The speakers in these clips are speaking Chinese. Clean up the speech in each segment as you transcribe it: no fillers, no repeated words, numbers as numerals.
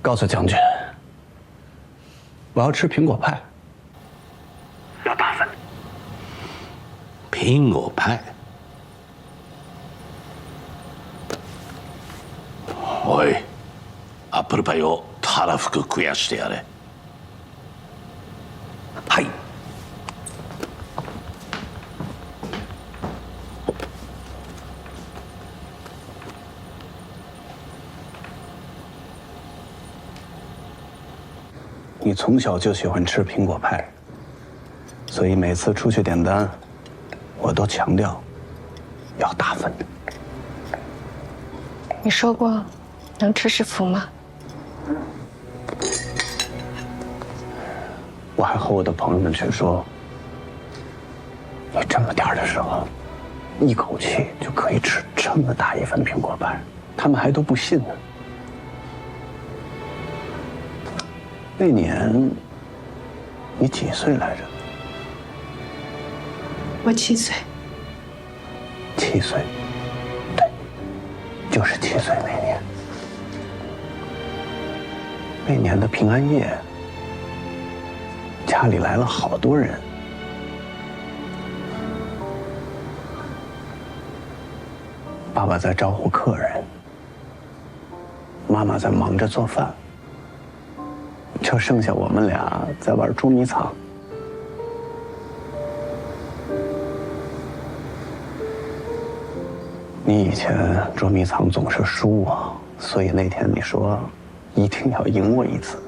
告诉将军，我要吃苹果派，要大份。苹果派。おい、アップルパイをたらふく食やしてやれ。はい。你从小就喜欢吃苹果派，所以每次出去点单，我都强调要大份的。你说过，能吃是福吗？我还和我的朋友们去说，你这么点儿的时候，一口气就可以吃这么大一份苹果派，他们还都不信呢。那年你几岁来着我7岁。？7岁，对，就是7岁那年。那年的平安夜，家里来了好多人。爸爸在招呼客人，妈妈在忙着做饭，就剩下我们俩在玩捉迷藏。你以前捉迷藏总是输我，所以那天你说一定要赢我一次。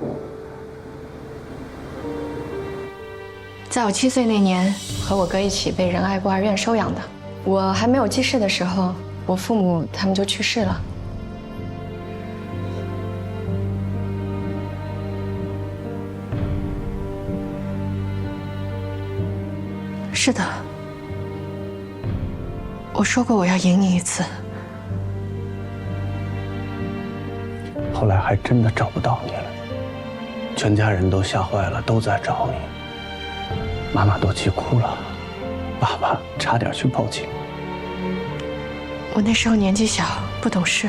在我7岁那年，和我哥一起被仁爱孤儿院收养的。我还没有记事的时候，我父母他们就去世了。是的，我说过我要赢你一次。后来还真的找不到你了，全家人都吓坏了，都在找你。妈妈都急哭了，爸爸差点去报警。我那时候年纪小，不懂事，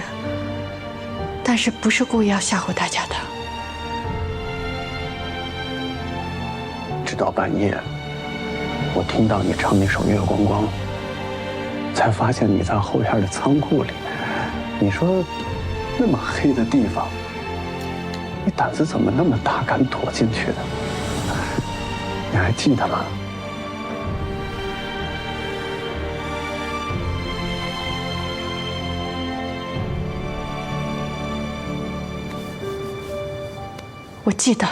但是不是故意要吓唬大家的。直到半夜，我听到你唱那首《月光光》，才发现你在后院的仓库里。你说，那么黑的地方，你胆子怎么那么大，敢躲进去的？你还记得吗？我记得。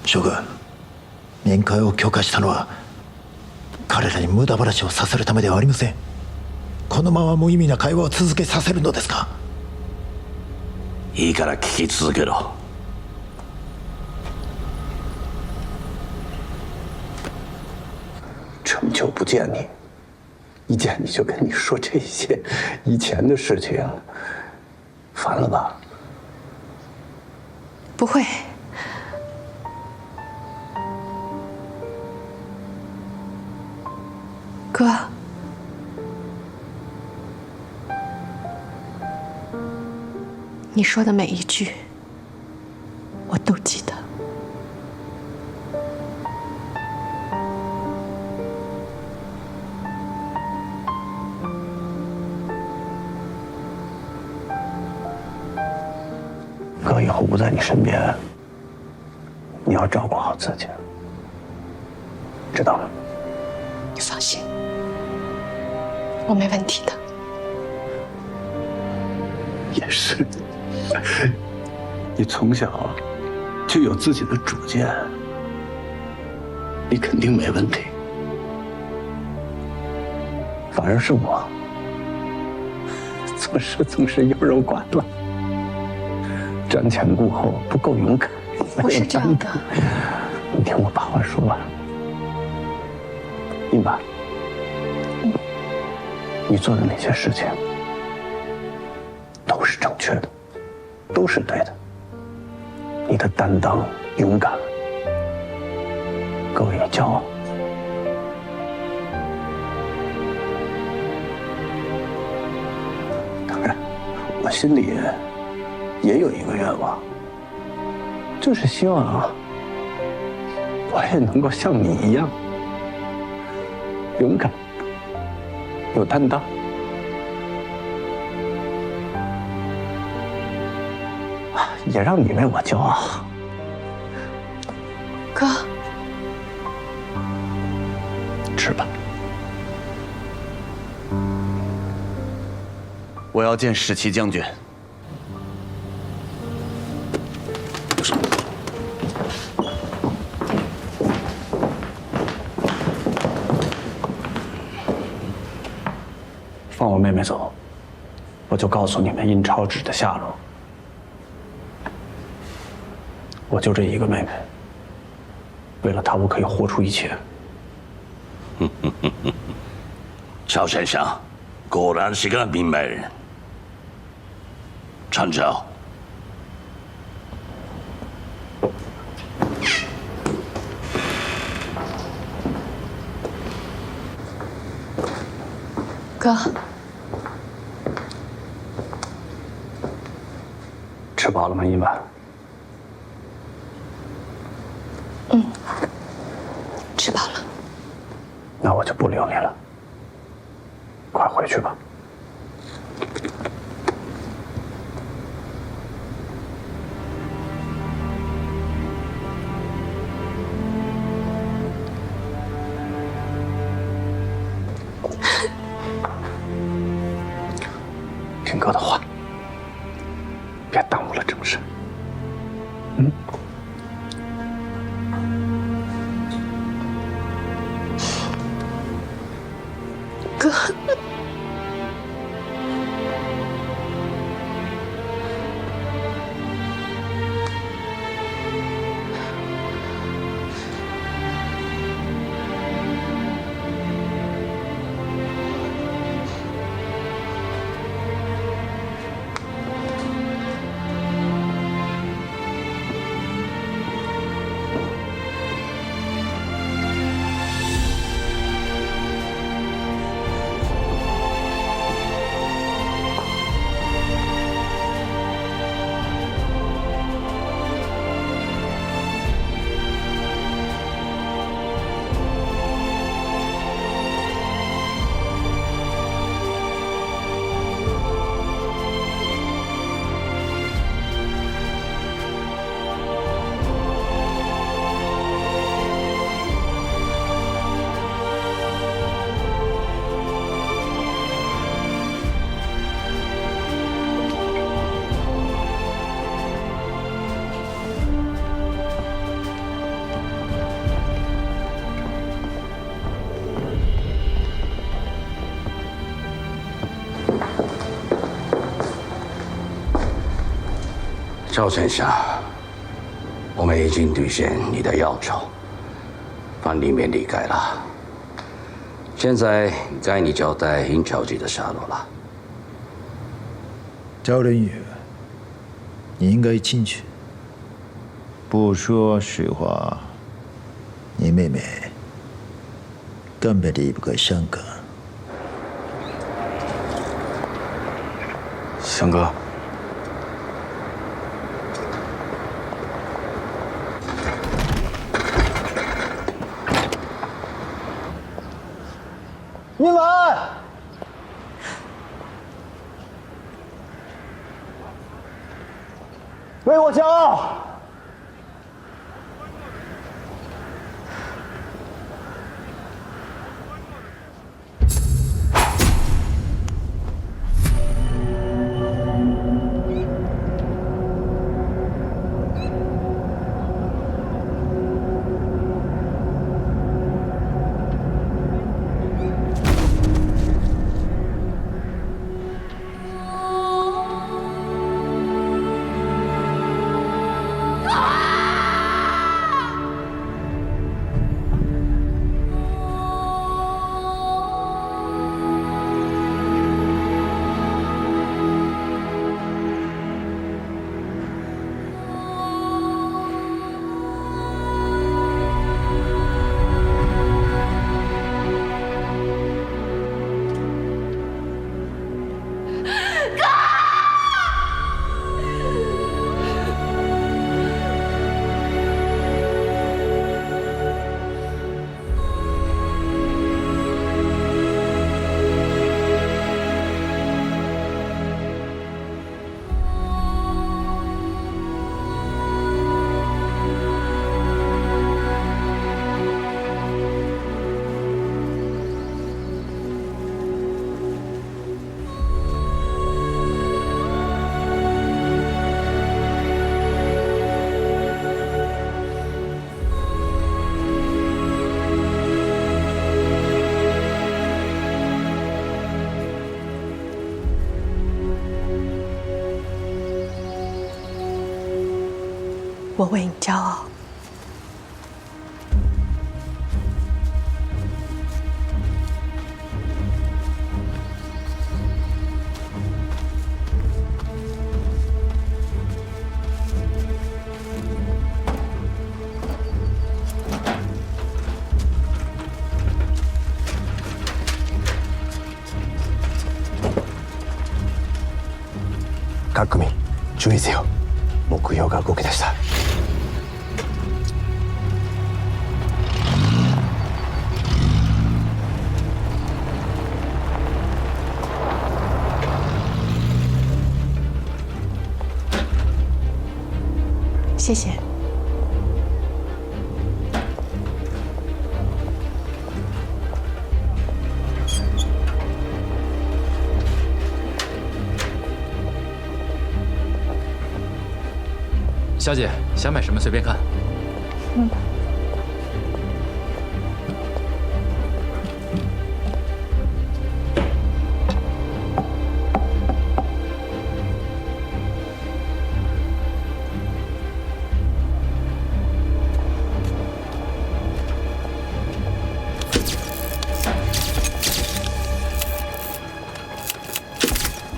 将軍、面会を許可したのは彼らに無駄話をさせるためではありません。このまま無意味な会話を続けさせるのですか？いいから聞き続けろ。这么久不见你，一见你就跟你说这些以前的事情，烦了吧？不会。哥，你说的每一句，我都记得。哥以后不在你身边，你要照顾好自己，知道吗？你放心，我没问题的。也是，你从小就有自己的主见，你肯定没问题。反而是我，做事总是优柔寡断，瞻前顾后，不够勇敢。不是这样的。你听我把话说完。英爸，你做的那些事情都是正确的，都是对的。你的担当、勇敢，够你骄傲。心里也有一个愿望，就是希望我也能够像你一样勇敢、有担当。也让你为我骄傲。哥，吃吧。我要见史奇将军。放我妹妹走，我就告诉你们印钞纸的下落。我就这一个妹妹，为了她，我可以豁出一切。赵丞相，果然是个明白人。参照。哥，吃饱了吗，一满？吃饱了。那我就不留你了，快回去吧。听哥的话，别耽误了正事。哥，赵丞相，我们已经兑现你的要求，范立勉离开了。现在该你交代印钞机的下落了。赵仁宇，你应该进去。不说实话，你妹妹根本离不开香港。翔哥。你们，为我骄傲！我为你骄傲。各組注意せよ。目標が動き出した。谢谢。小姐，想买什么随便看。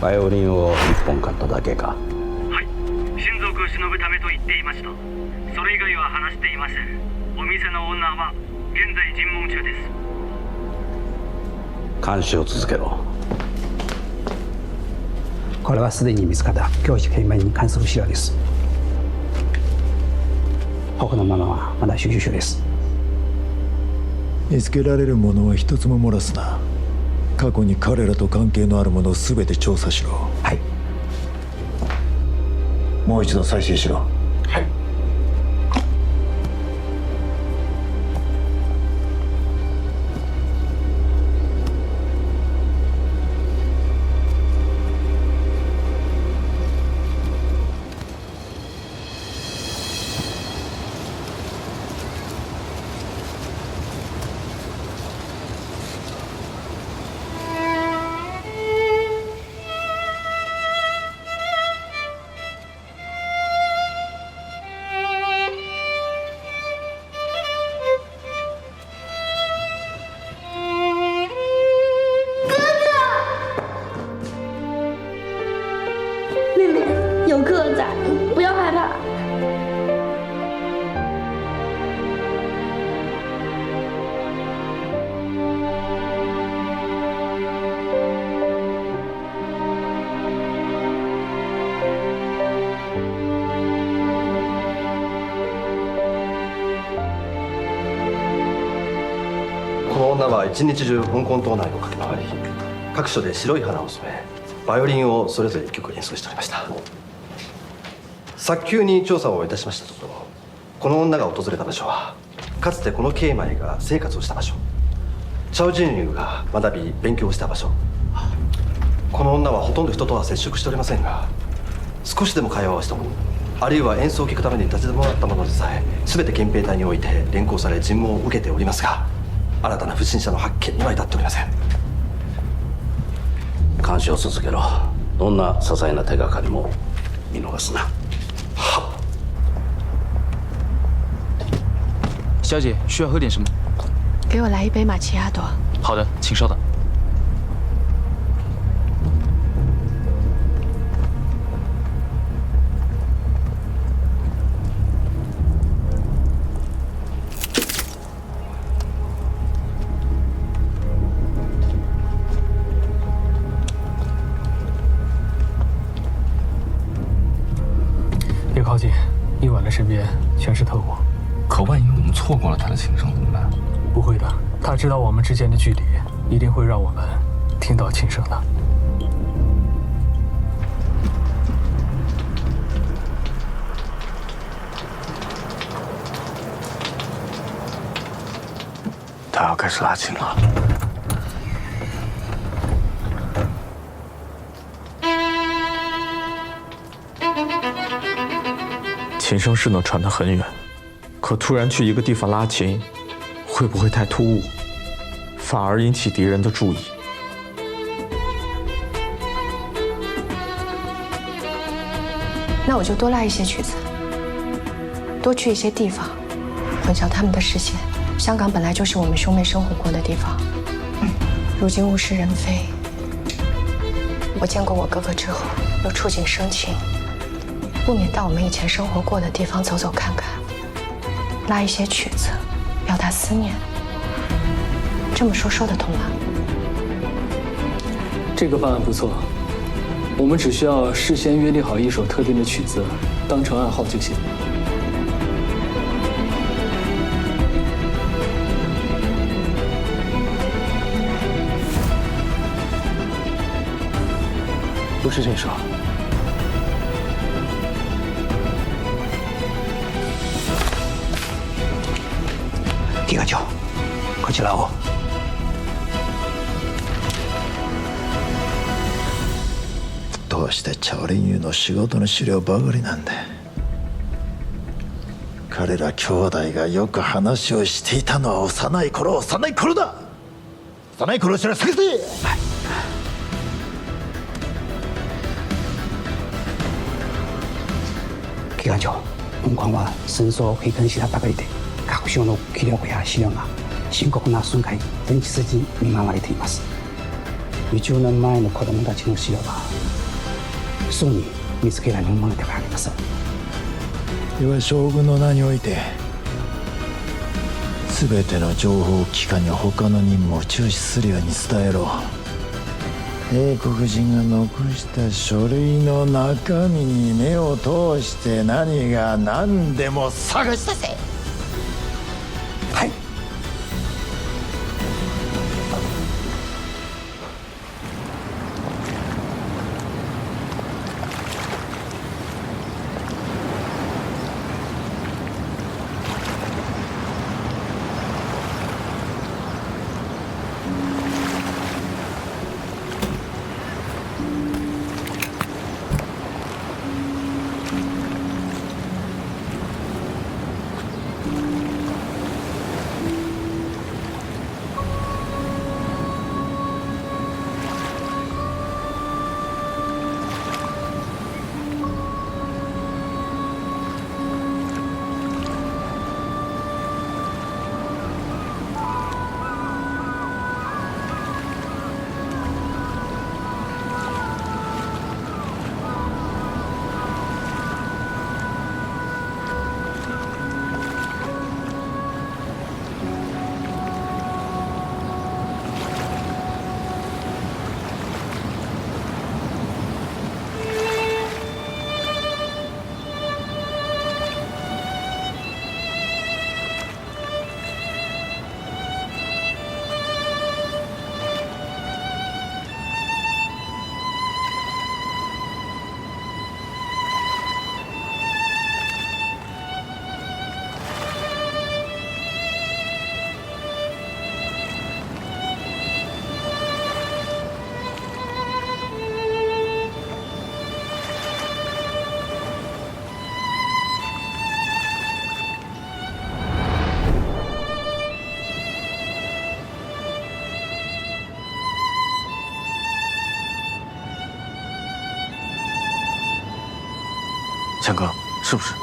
バイオリンを1本買っただけか。親族を忍ぶためと言っていました。それ以外は話していません。お店のオーナーは現在尋問中です。監視を続けろ。これはすでに見つかった教師検面に関する資料です。他のものはまだ収集中です。見つけられるものは一つも漏らすな。過去に彼らと関係のあるものを全て調査しろ。はい。もう一度再生しろ。はい。有客在，不要害怕。この女は一日中香港島内を駆け回り、各所で白い花を染め、バイオリンをそれぞれ1曲演奏しておりました。早急に調査をいたしましたところ、この女が訪れた場所はかつてこの慶米が生活をした場所、チャオ・ジンリュウが学び勉強をした場所。この女はほとんど人とは接触しておりませんが、少しでも会話をしたもの、あるいは演奏を聴くために立ち止まったものでさえ全て憲兵隊において連行され尋問を受けておりますが、新たな不審者の発見には至っておりません。監視を続けろ。どんな些細な手がかりも見逃すな。小姐，需要喝点什么？给我来一杯玛奇亚朵。好的，请稍等。别靠近，一晚的身边全是特务。可万一我们错过了他的琴声怎么办？不会的，他知道我们之间的距离，一定会让我们听到琴声的。他要开始拉琴了。琴声是能传得很远，可突然去一个地方拉琴，会不会太突兀，反而引起敌人的注意？那我就多拉一些曲子。多去一些地方，混淆他们的视线。香港本来就是我们兄妹生活过的地方，如今物是人非。我见过我哥哥之后，又触景生情，不免到我们以前生活过的地方走走看看，拉一些曲子，表达思念。这么说得通吗？这个方案不错，我们只需要事先约定好一首特定的曲子，当成暗号就行。不是这首。機関長、こちらを。どうしてチャオリンユの仕事の資料ばかりなんだ。彼ら兄弟がよく話をしていたのは幼い頃だ。幼い頃から探せ。機関長、本館は戦争を経験したばかりで各省の記録や資料が深刻な損壊前日に見舞われています。20年前の子供たちの資料はすぐに見つけられるものではありません。では将軍の名において全ての情報機関に他の任務を中止するように伝えろ。英国人が残した書類の中身に目を通して何が何でも探し出せ。はい。强哥，是不是？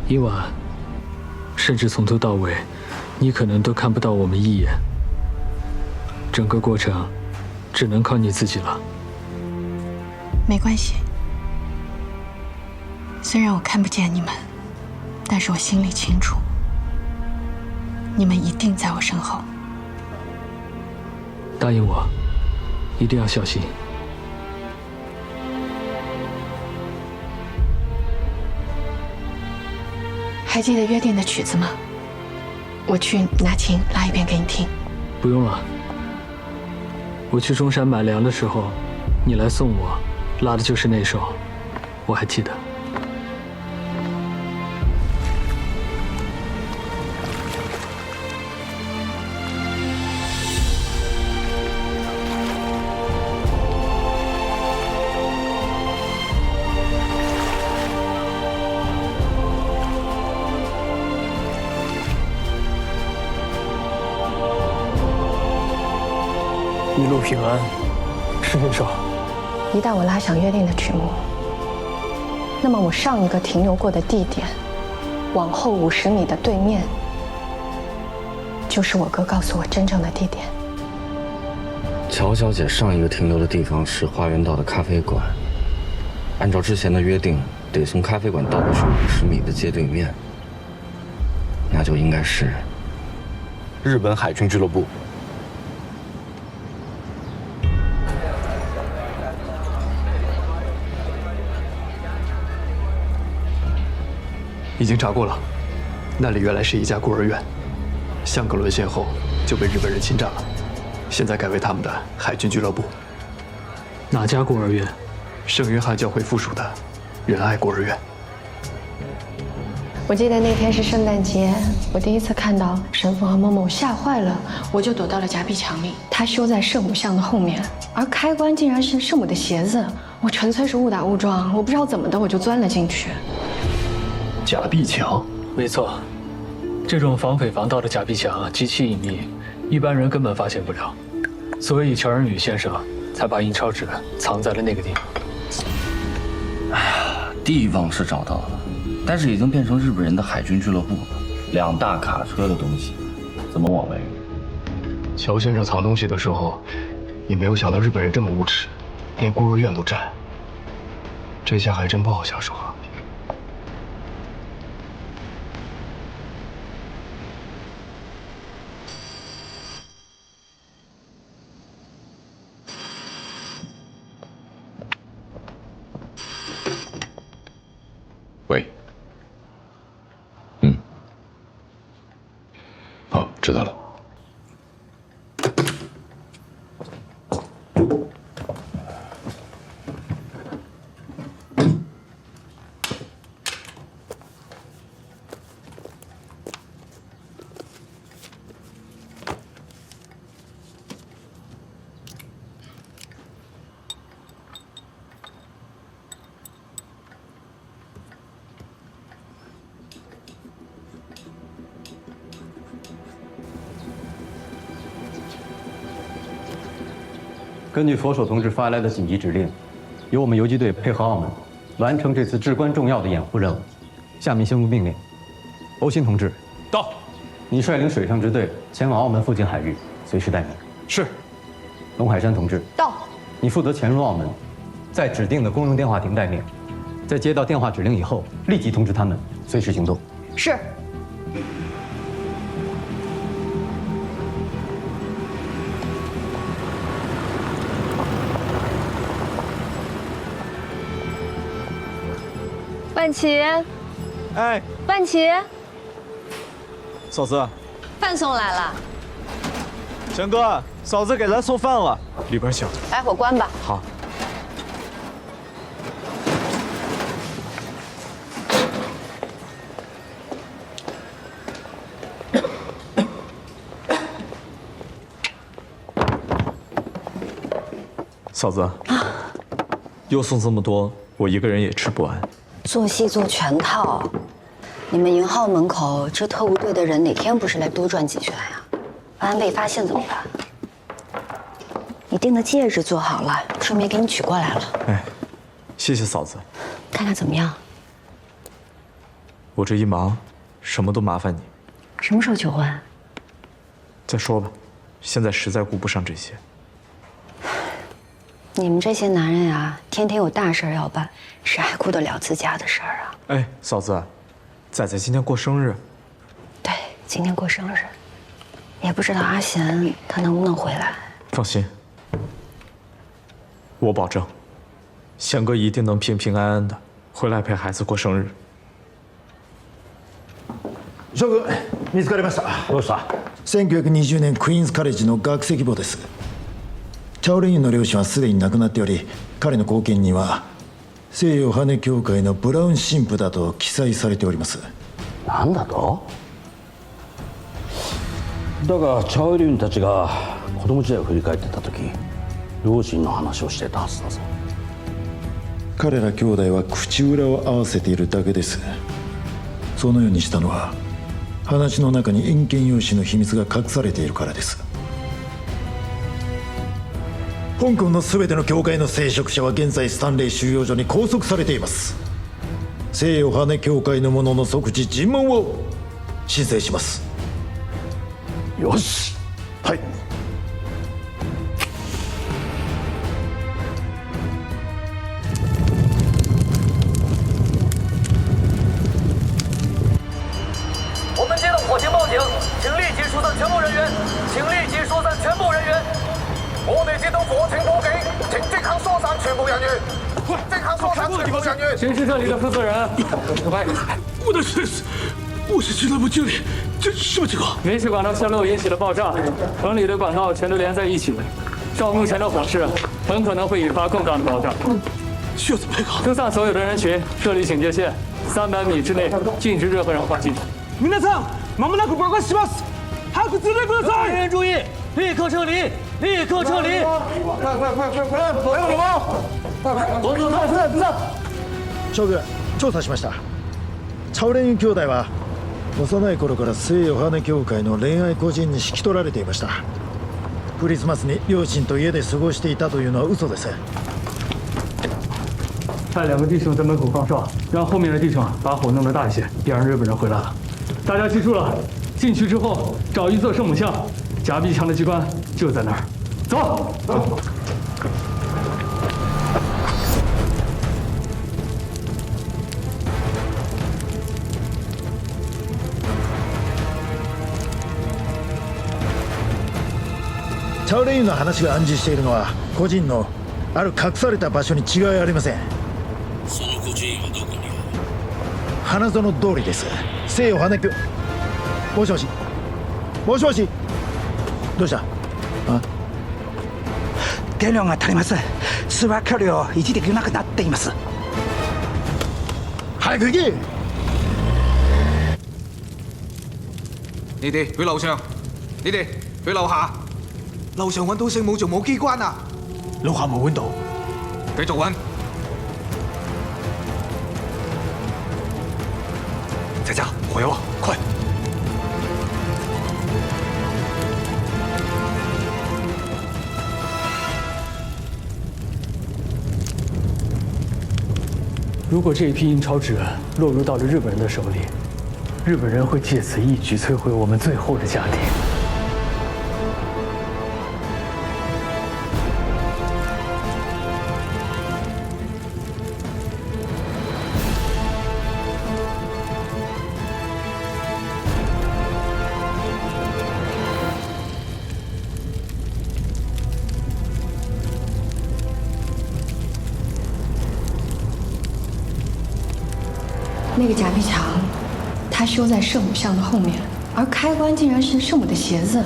伊娃，甚至从头到尾，你可能都看不到我们一眼。整个过程，只能靠你自己了。没关系，虽然我看不见你们。但是我心里清楚，你们一定在我身后。答应我，一定要小心。还记得约定的曲子吗？我去拿琴拉一遍给你听。不用了，我去中山买粮的时候，你来送我，拉的就是那首，我还记得。一路平安，是那首。一旦我拉响约定的曲目，那么我上一个停留过的地点，往后50米的对面，就是我哥告诉我真正的地点。乔小姐上一个停留的地方是花园道的咖啡馆，按照之前的约定，得从咖啡馆倒过去50米的街对面，那就应该是日本海军俱乐部。已经查过了，那里原来是一家孤儿院，香格沦陷后就被日本人侵占了，现在改为他们的海军俱乐部。哪家孤儿院？圣约翰教会附属的仁爱孤儿院。我记得那天是圣诞节，我第一次看到神父和某某，吓坏了，我就躲到了夹壁墙里。他修在圣母像的后面，而开关竟然是圣母的鞋子，我纯粹是误打误撞，我不知道怎么的我就钻了进去。夹壁墙，没错，这种防匪防盗的夹壁墙极其隐秘，一般人根本发现不了，所以乔仁宇先生才把印钞纸藏在了那个地方。哎呀，地方是找到了，但是已经变成日本人的海军俱乐部了，2大卡车的东西，怎么往外运？乔先生藏东西的时候，也没有想到日本人这么无耻，连孤儿院都占，这下还真不好下手啊。喂，好，知道了。根据佛手同志发来的紧急指令，由我们游击队配合澳门，完成这次至关重要的掩护任务。下面宣布命令：欧新同志到，你率领水上支队前往澳门附近海域，随时待命。是。龙海山同志到，你负责潜入澳门，在指定的公用电话亭待命，在接到电话指令以后，立即通知他们，随时行动。是。万琪，哎，万琪，嫂子，饭送来了。强哥，嫂子给咱送饭了，里边请。来，我关吧。好。嫂子，又送这么多，我一个人也吃不完。做戏做全套，你们营号门口这特务队的人哪天不是来多赚几拳呀？万一被发现怎么办？你订的戒指做好了，顺便给你取过来了。哎，谢谢嫂子。看看怎么样？我这一忙，什么都麻烦你。什么时候求婚？再说吧，现在实在顾不上这些。你们这些男人呀，天天有大事要办，谁还顾得了自家的事儿啊？哎，嫂子，仔仔今天过生日。对，今天过生日，也不知道阿贤他能不能回来。放心，我保证，贤哥一定能平平安安的回来陪孩子过生日。将軍、見つかりました。どうした？1920年クイーンズカレッジの学籍簿です。チャオレンユの両親はすでに亡くなっており、彼の後見には西洋羽協会のブラウン神父だと記載されております。なんだと？だがチャオレンユたちが子供時代を振り返ってた時、両親の話をしてたはずだぞ。彼ら兄弟は口裏を合わせているだけです。そのようにしたのは話の中に円形用紙の秘密が隠されているからです。香港の全ての教会の聖職者は現在スタンレー収容所に拘束されています。聖ヨハネ教会の者の即時尋問を申請します。よし。はい。我们接到火警报警，请立即疏散全部人员，请立即疏散全部人员。我哋接到火警报警，请即刻疏散全部人员，即刻疏散全部人员。谁是这里的负责人？快！我的是，我是俱乐部经理，这什么情况？煤气管道泄漏引起了爆炸，城里的管道全都连在一起，照目前的火势，很可能会引发更大的爆炸。需要怎么配合？疏散所有的人群，设立警戒线，300米之内禁止任何人跨境。皆さん、まもなく爆発します。早く進んでください。人员注意，立刻撤离，立刻撤离！快！还有什么？我走，将軍、調査しました。チャオレン兄弟は幼い頃から聖ヨハネ教会の恋愛孤児院に引き取られていました。クリスマスに両親と家で過ごしていたというのは嘘です。派2个弟兄在门口放哨，让后面的弟兄把火弄得大一些，别让日本人回来了。大家记住了，进去之后找一座圣母像，夹壁墙的机关就在那儿。走。チャオレイユの話が暗示しているのは個人のある隠された場所に違いありません。その孤児院はどこにある？花園通りです。聖ヨハネ教。もしもしどうした？電量が足りません。通話距離を維持できなくなっています。早く行け！你哋去樓上，你哋去樓下。樓上揾到聖母仲冇機關啊！樓下冇揾到，繼續揾。仔仔，火油啊，快！如果这一批印钞纸落入到了日本人的手里，日本人会借此一举摧毁我们最后的家庭。那个假壁墙，它修在圣母像的后面，而开关竟然是圣母的鞋子。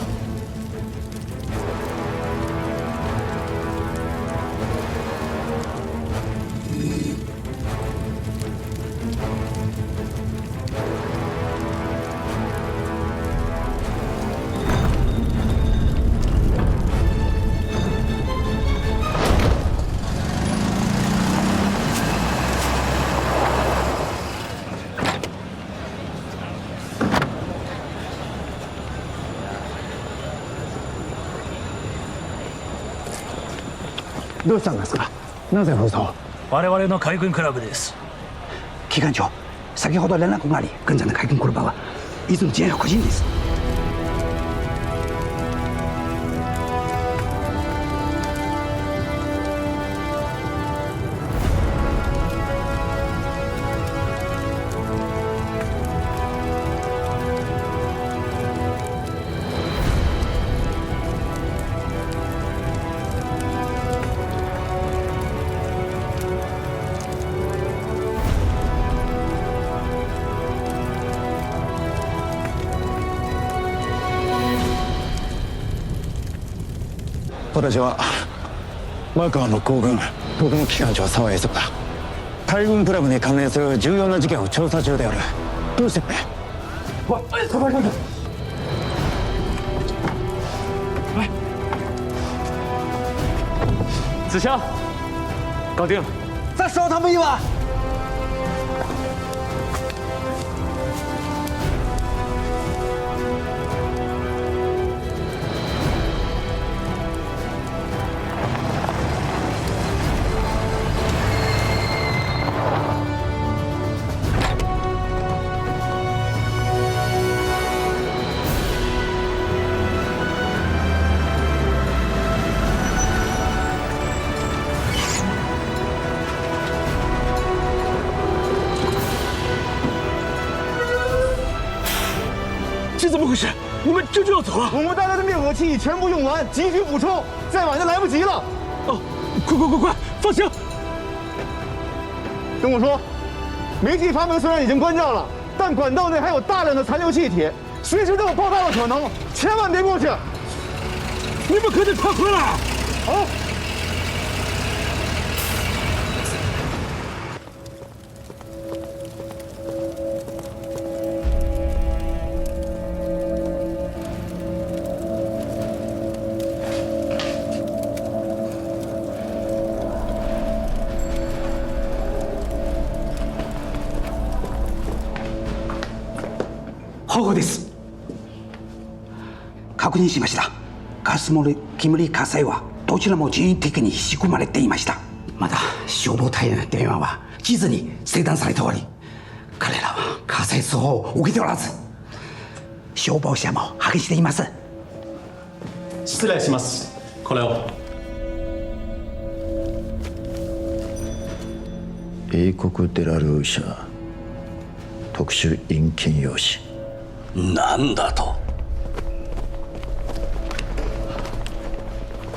どうしたんですか？なぜ封鎖？我々の海軍クラブです。機関長、先ほど連絡があり、現在の海軍クラブはいつも自衛個人です。私はマカオの皇軍国務機関長沢栄作だ。海軍クラブに関連する重要な事件を調査中である。どうしてくれ？沢栄作。子香，搞定了。再烧他们一碗。怎么回事？我们这就要走了。我们带来的灭火器全部用完，急需补充，再晚就来不及了。哦，快，放行。跟我说，煤气阀门虽然已经关掉了，但管道内还有大量的残留气体，随时都有爆炸的可能，千万别过去。你们可得快回来！好。保護です。確認しました。ガス漏れ、煙、火災はどちらも人為的に仕組まれていました。また消防隊への電話は地図に切断されており、彼らは火災通報を受けておらず、消防車も派遣しています。失礼します。これを。英国デラルー社特殊印鉴用紙。なんだと？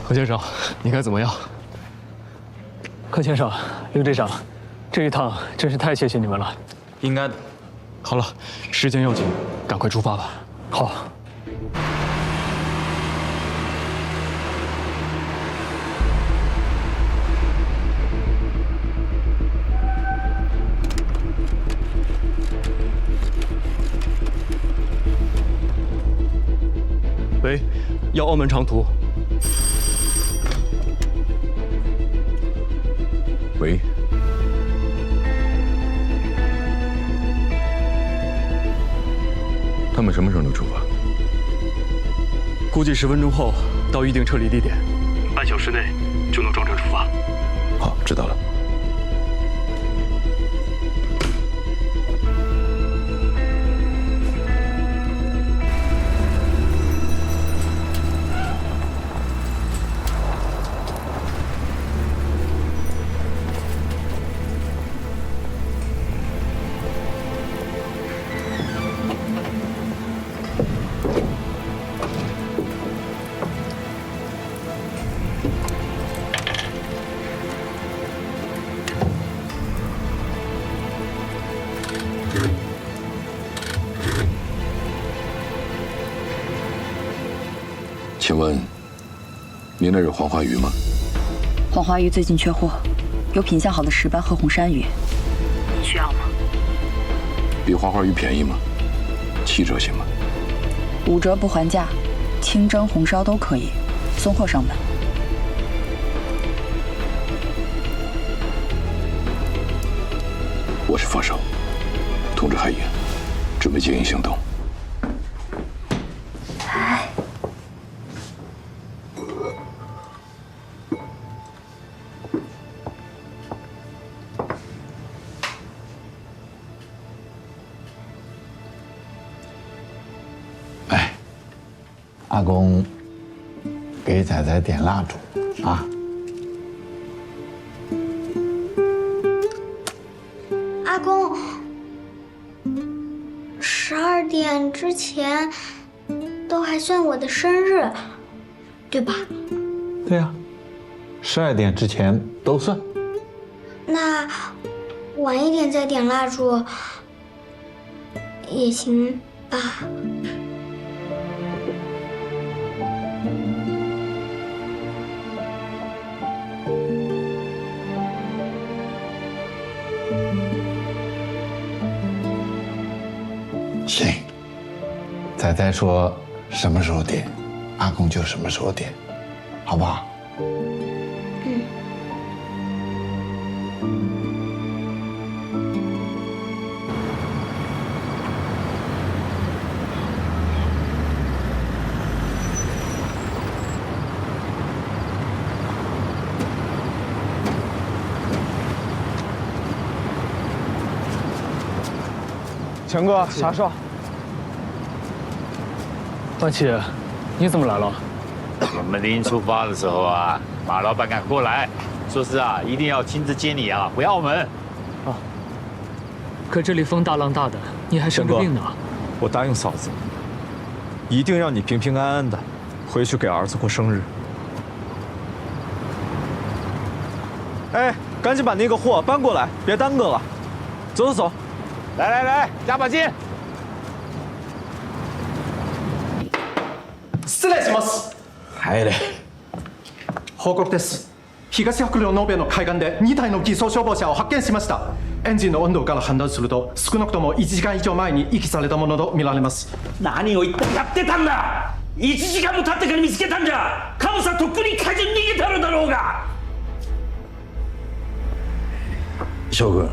何先生，你看怎么样？柯先生，刘队长，这一趟真是太谢谢你们了。应该的。好了，时间要紧，赶快出发吧。好。喂，要澳门长途。喂，他们什么时候能出发？估计10分钟后到预定撤离地点，半小时内就能装车出发。好，知道了。请问，您那有黄花鱼吗？黄花鱼最近缺货，有品相好的石斑和红山鱼，你需要吗？比黄花鱼便宜吗？7折行吗？5折不还价，清蒸、红烧都可以，送货上门。我是发烧，通知海营，准备接应行动。阿公，给仔仔点蜡烛啊！阿公，12点之前都还算我的生日，对吧？对呀，12点之前都算。那晚一点再点蜡烛也行吧？行，仔仔说什么时候点，阿公就什么时候点，好不好？强哥，啥事？万七，你怎么来了？我们临出发的时候啊，马老板赶过来，说是啊，一定要亲自接你啊，回澳门。啊，可这里风大浪大的，你还生着病呢。我答应嫂子，一定让你平平安安的回去给儿子过生日。哎，赶紧把那个货搬过来，别耽搁了。走走走，来，加把劲！失礼します。入れ。報告です。東白陵ノーベの海岸で2体の偽装消防車を発見しました。エンジンの温度から判断すると少なくとも1時間以上前に遺棄されたものと見られます。何を一体やってたんだ。1時間も経ってから見つけたんじゃ。カモさんとっくに海上に逃げたのだろうが。将軍、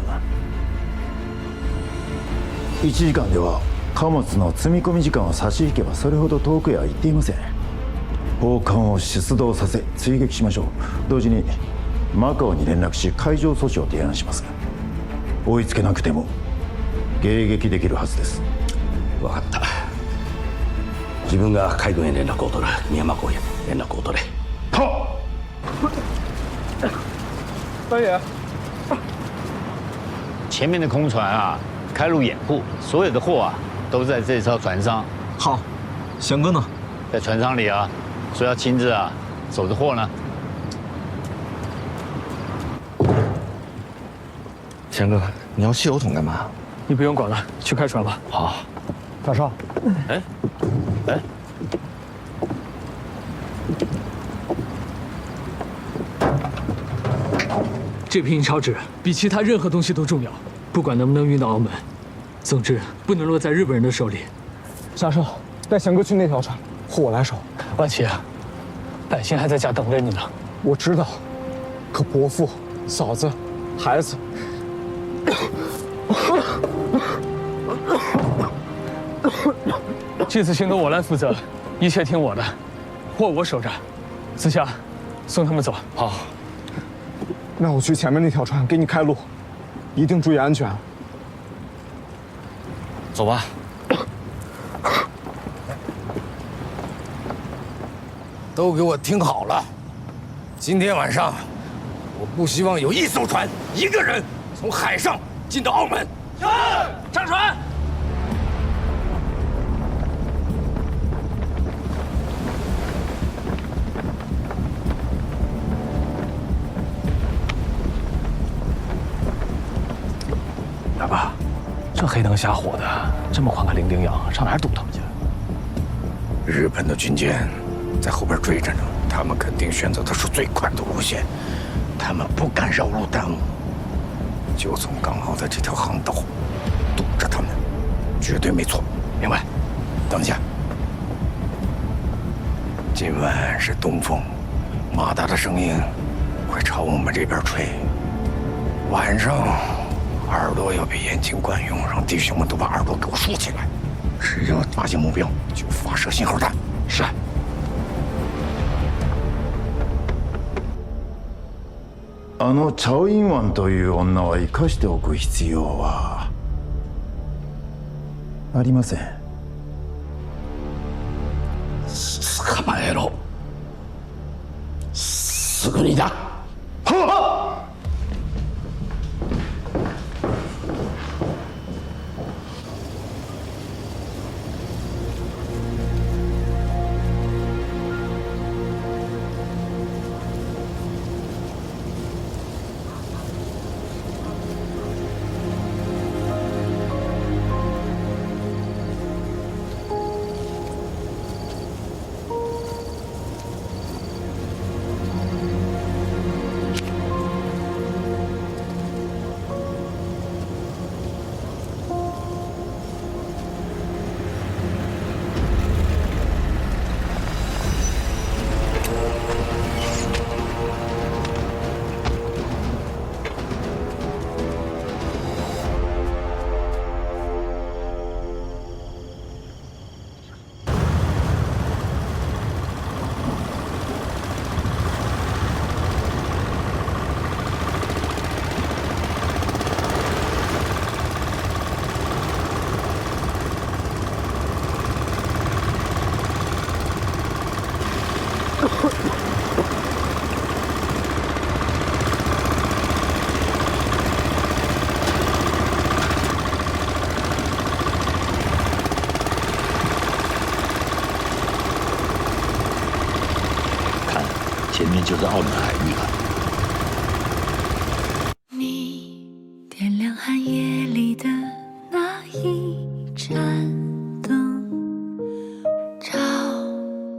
1時間では貨物の積み込み時間を差し引けばそれほど遠くへは行っていません。砲艦を出動させ追撃しましょう。同時にマカオに連絡し海上阻止を提案します。追いつけなくても迎撃できるはずです。分かった。自分が海軍へ連絡を取る。深山港へ連絡を取れ。はっ。大爷，前面的空船啊，开路掩护，所有的货啊都在这艘船上。好，翔哥呢？在船舱里啊，说要亲自啊守着货呢。翔哥，你要汽油桶干嘛？你不用管了，去开船吧。好。大少，哎，这瓶银钞纸比其他任何东西都重要，不管能不能运到澳门，总之不能落在日本人的手里。大少，带翔哥去那条船，货我来守。万琪，百姓还在家等着你呢。我知道，可伯父、嫂子、孩子，这次先由我来负责，一切听我的，货我守着。子夏，送他们走。好。那我去前面那条船给你开路，一定注意安全。走吧。都给我听好了，今天晚上，我不希望有一艘船、一个人从海上进到澳门。是，上船。大爸，这黑灯瞎火的，这么宽个伶仃洋，上哪儿堵他们去？日本的军舰在后边追着呢，他们肯定选择的是最快的路线，他们不敢绕路耽误，就从刚好的这条航道堵着他们，绝对没错。明白？等一下，今晚是东风，马达的声音会朝我们这边吹，晚上耳朵要比眼睛管用，让弟兄们都把耳朵给我竖起来，只要发现目标就发射信号弹。是。チャオインワンという女は生かしておく必要はありません。捕まえろ。すぐにだ。はっ。面就是澳门海域了。你点亮寒夜里的那一盏灯，照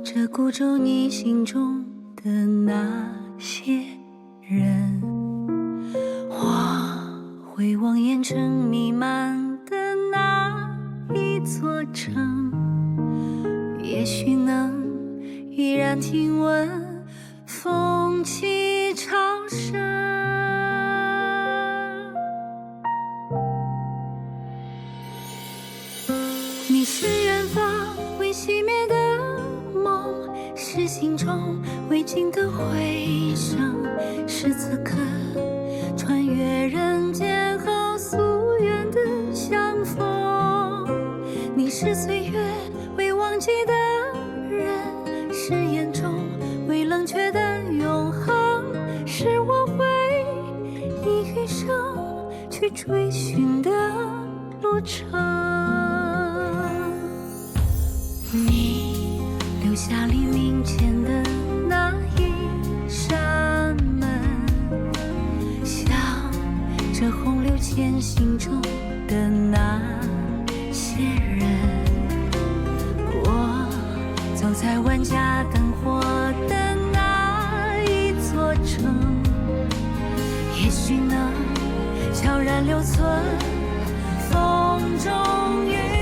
着孤舟你心中的那些人。我回望烟尘弥漫的那一座城，也许能依然听闻风起潮生。你是远方未熄灭的梦，是心中未尽的回声，是此刻穿越人间后夙愿的相逢。你是岁月未忘记的人，是眼中未冷却的永恒，是我会以余生去追寻的路程。你留下黎明前的那一扇门，像这洪流前行中的那些人。我走在万家灯火的那一座城，也许能悄然留存风中月。